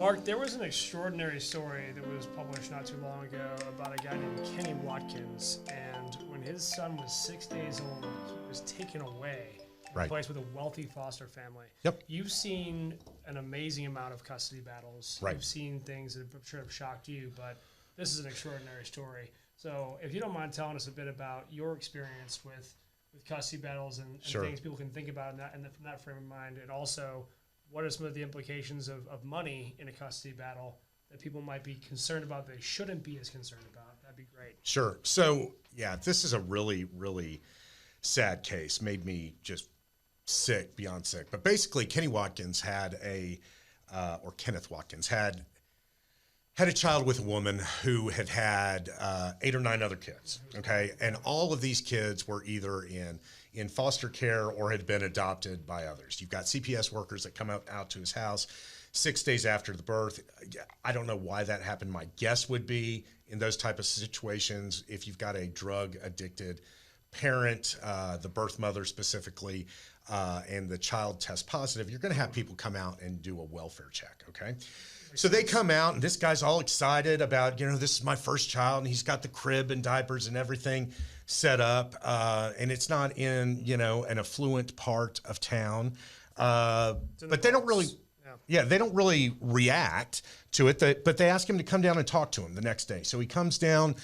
Mark, there was an extraordinary story that was published not too long ago about a guy named Kenny Watkins, and when his son was 6 days old, he was taken away and replaced with a wealthy foster family. Yep. You've seen an amazing amount of custody battles. Right. You've seen things that I'm sure have shocked you, but this is an extraordinary story. So if you don't mind telling us a bit about your experience with custody battles and things people can think about from that frame of mind, and also what are some of the implications of money in a custody battle that people might be concerned about they shouldn't be as concerned about? That'd be great. Sure. So, yeah, this is a really, really sad case. Made me just sick, beyond sick. But basically, Kenny Watkins or Kenneth Watkins had a child with a woman who had 8 or 9 other kids, okay? And all of these kids were either in foster care or had been adopted by others. You've got CPS workers that come out to his house 6 days after the birth. I don't know why that happened. My guess would be in those type of situations, if you've got a drug-addicted parent, the birth mother specifically, and the child tests positive, you're going to have people come out and do a welfare check, okay? So they come out, and this guy's all excited about, this is my first child, and he's got the crib and diapers and everything set up, and it's not in, an affluent part of town, but they don't really, they don't really react to it, but they ask him to come down and talk to him the next day. So he comes down,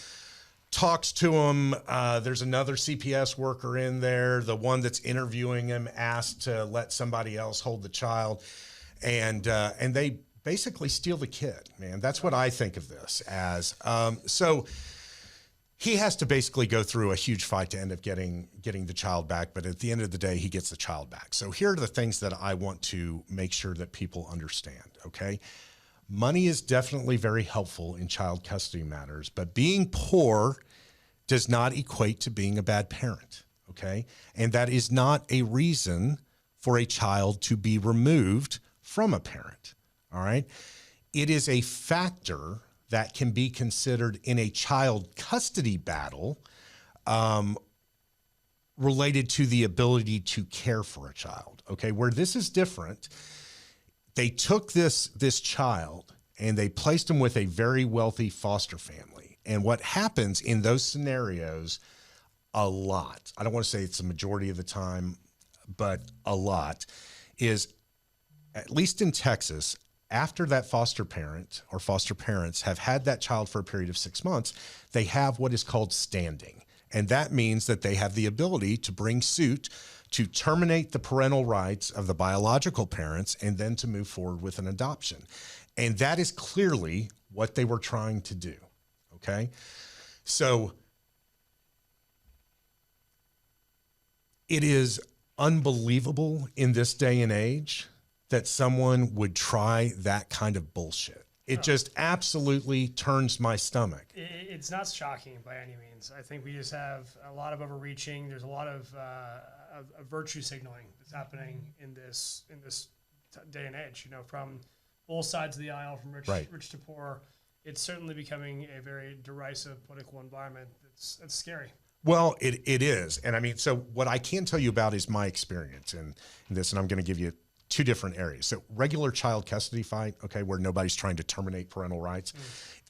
talks to him. There's another CPS worker in there. The one that's interviewing him asked to let somebody else hold the child, and they basically steal the kid, man. That's what I think of this as. So he has to basically go through a huge fight to end up getting the child back. But at the end of the day, he gets the child back. So here are the things that I want to make sure that people understand, okay? Money is definitely very helpful in child custody matters, but being poor does not equate to being a bad parent, okay? And that is not a reason for a child to be removed from a parent. All right. It is a factor that can be considered in a child custody battle related to the ability to care for a child. Okay. Where this is different, they took this child and they placed him with a very wealthy foster family. And what happens in those scenarios a lot, I don't want to say it's the majority of the time, but a lot, is at least in Texas, after that foster parent or foster parents have had that child for a period of 6 months, they have what is called standing. And that means that they have the ability to bring suit to terminate the parental rights of the biological parents and then to move forward with an adoption. And that is clearly what they were trying to do, okay? So it is unbelievable in this day and age that someone would try that kind of bullshit. It just absolutely turns my stomach. It's not shocking by any means. I think we just have a lot of overreaching. There's a lot of virtue signaling that's happening in this day and age. From both sides of the aisle, from rich to poor. It's certainly becoming a very derisive political environment. It's scary. Well, it is, and I mean, so what I can tell you about is my experience in this, and I'm going to give you 2 different areas. So regular child custody fight, okay, where nobody's trying to terminate parental rights.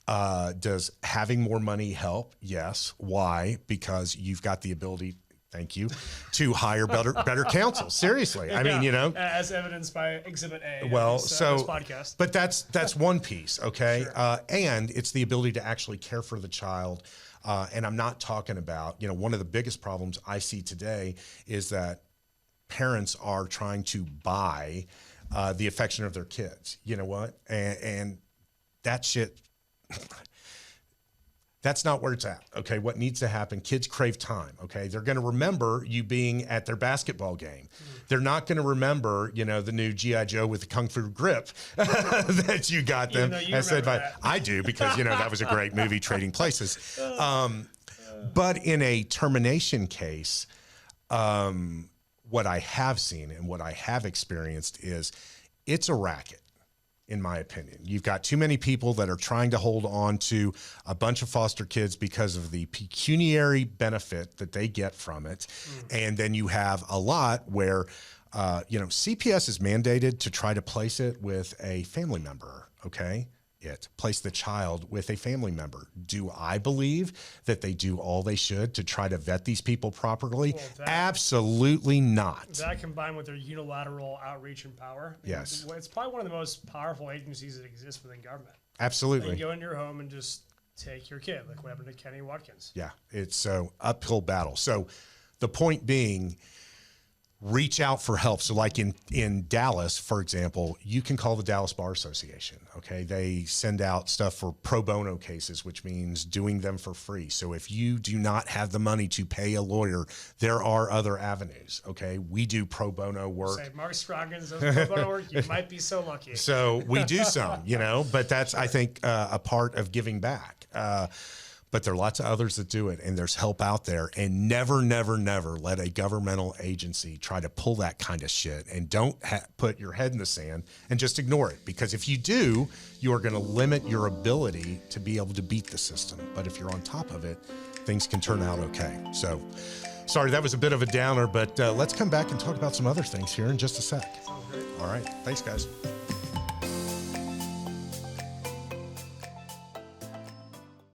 Does having more money help? Yes. Why? Because you've got the ability, thank you, to hire better counsel. Seriously. I mean, as evidenced by Exhibit A. Well, this podcast. But that's one piece, okay? Sure. And it's the ability to actually care for the child. And I'm not talking about, one of the biggest problems I see today is that parents are trying to buy the affection of their kids. You know what? And that shit, that's not where it's at. Okay. What needs to happen? Kids crave time. Okay. They're going to remember you being at their basketball game. They're not going to remember, the new G.I. Joe with the Kung Fu grip that you got them. I do because, that was a great movie, Trading Places. But in a termination case, what I have seen and what I have experienced is it's a racket, in my opinion. You've got too many people that are trying to hold on to a bunch of foster kids because of the pecuniary benefit that they get from it. And then you have a lot where CPS is mandated to try to place it with a family member. Okay. Place the child with a family member. Do I believe that they do all they should to try to vet these people properly? Well, absolutely not. That combined with their unilateral outreach and power. Yes. It's probably one of the most powerful agencies that exist within government. Absolutely. They can go into your home and just take your kid, like what happened to Kenny Watkins. Yeah, it's an uphill battle. So the point being, reach out for help. So like in Dallas, for example, you can call the Dallas Bar Association. Okay. They send out stuff for pro bono cases, which means doing them for free. So if you do not have the money to pay a lawyer, there are other avenues. Okay. We do pro bono work. Say Mark Scroggins does pro bono work. You might be so lucky. So we do some, but that's, I think, a part of giving back. But there are lots of others that do it, and there's help out there. And never, never, never let a governmental agency try to pull that kind of shit. And don't put your head in the sand and just ignore it. Because if you do, you are going to limit your ability to be able to beat the system. But if you're on top of it, things can turn out okay. So, sorry, that was a bit of a downer, but let's come back and talk about some other things here in just a sec. Sounds great. All right. Thanks, guys.